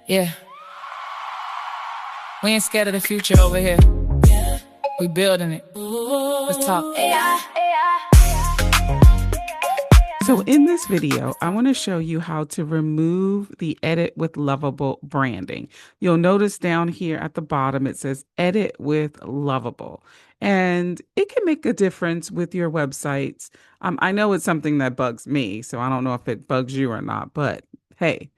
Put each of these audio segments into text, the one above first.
Yeah. We ain't scared of the future over here. We building it. Let's talk. So in this video, I want to show you how to remove the Edit with Lovable branding. You'll notice down here at the bottom, it says Edit with Lovable. And it can make a difference with your websites. I know it's something that bugs me, so I don't know if it bugs you or not, but hey,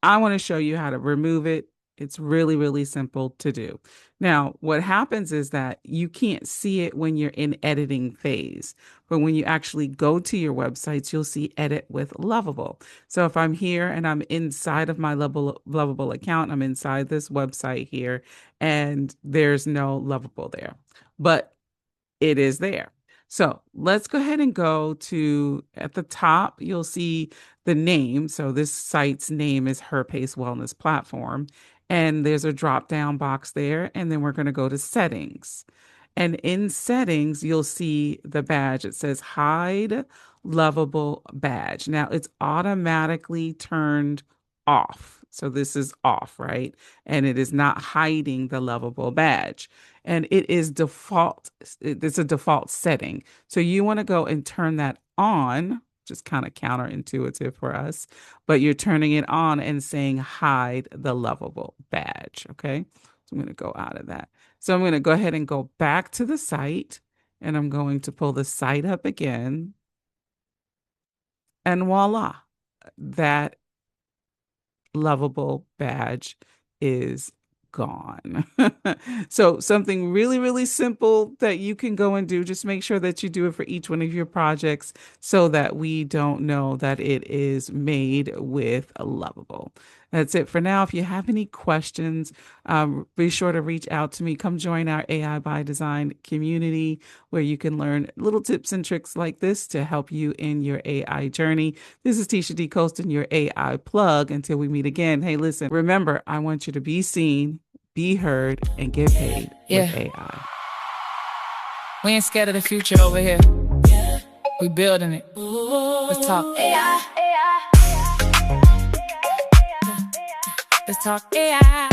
I want to show you how to remove it. It's really, really simple to do. Now, what happens is that you can't see it when you're in editing phase, but when you actually go to your websites, you'll see Edit with Lovable. So if I'm here and I'm inside of my Lovable account, I'm inside this website here, and there's no Lovable there, but it is there. So let's go ahead and go to, at the top, you'll see the name. So this site's name is Her Pace Wellness Platform. And there's a drop down box there. And then we're going to go to settings. And in settings, you'll see the badge. It says hide Lovable badge. Now it's automatically turned off. So this is off, right? And it is not hiding the Lovable badge. And it is default. It's a default setting. So you want to go and turn that on. Just kind of counterintuitive for us, but you're turning it on and saying hide the Lovable badge. Okay. So I'm going to go out of that. So I'm going to go ahead and go back to the site, and I'm going to pull the site up again, and voila, that Lovable badge is gone. So something really, really simple that you can go and do. Just make sure that you do it for each one of your projects so that we don't know that it is made with Lovable. That's it for now. If you have any questions, be sure to reach out to me. Come join our AI by Design community where you can learn little tips and tricks like this to help you in your AI journey. This is Tisha D. Colston, your AI plug. Until we meet again, hey, listen, remember, I want you to be seen, be heard, and get paid with AI. We ain't scared of the future over here. We building it. Let's talk. Let's talk AI.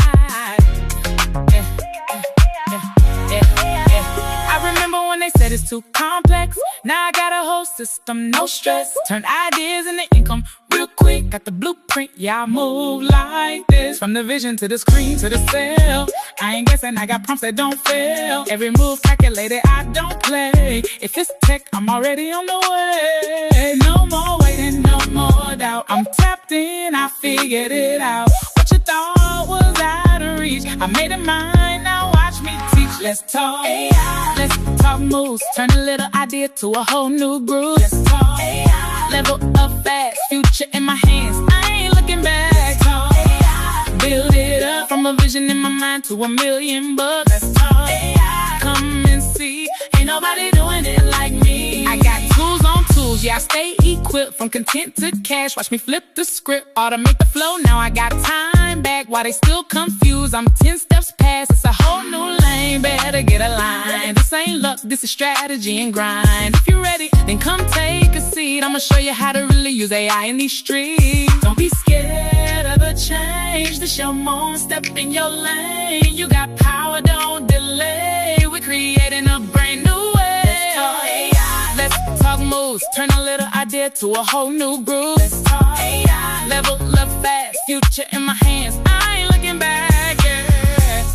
I remember when they said it's too complex. Now I got a whole system, no stress. Turn ideas into income real quick. Got the blueprint, yeah, I move like this. From the vision to the screen to the cell. I ain't guessing, I got prompts that don't fail. Every move calculated, I don't play. If it's tech, I'm already on the way. No more waiting, no more doubt. I'm tapped in, I figured it out. What you thought was out of reach, I made it mine, now watch me teach. Let's talk AI. Let's talk moves, turn a little idea to a whole new groove. Let's talk AI. Level up fast, future in my hands, I ain't looking back. Let's talk AI. Build it up from a vision in my mind to $1 million bucks. Let's talk AI. Come and see, ain't nobody doing it like me. I got tools on tools, yeah, I stay equipped. From content to cash, watch me flip the script. Automate the flow, now I got time back while they still confused. I'm 10 steps past, it's a whole new lane. Better get a line. This ain't luck, this is strategy and grind. If you're ready, then come take a seat. I'ma show you how to really use AI in these streets. Don't be scared of the change. This your moment, step in your lane. You got power, don't delay. We're creating a brand new way. Let's talk AI. Let's talk moves, turn a little idea to a whole new groove. Let's talk AI. Level up fast, future in my hands, I ain't looking back, yeah.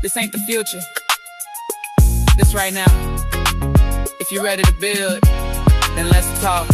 This ain't the future, this right now. If you're ready to build, then let's talk.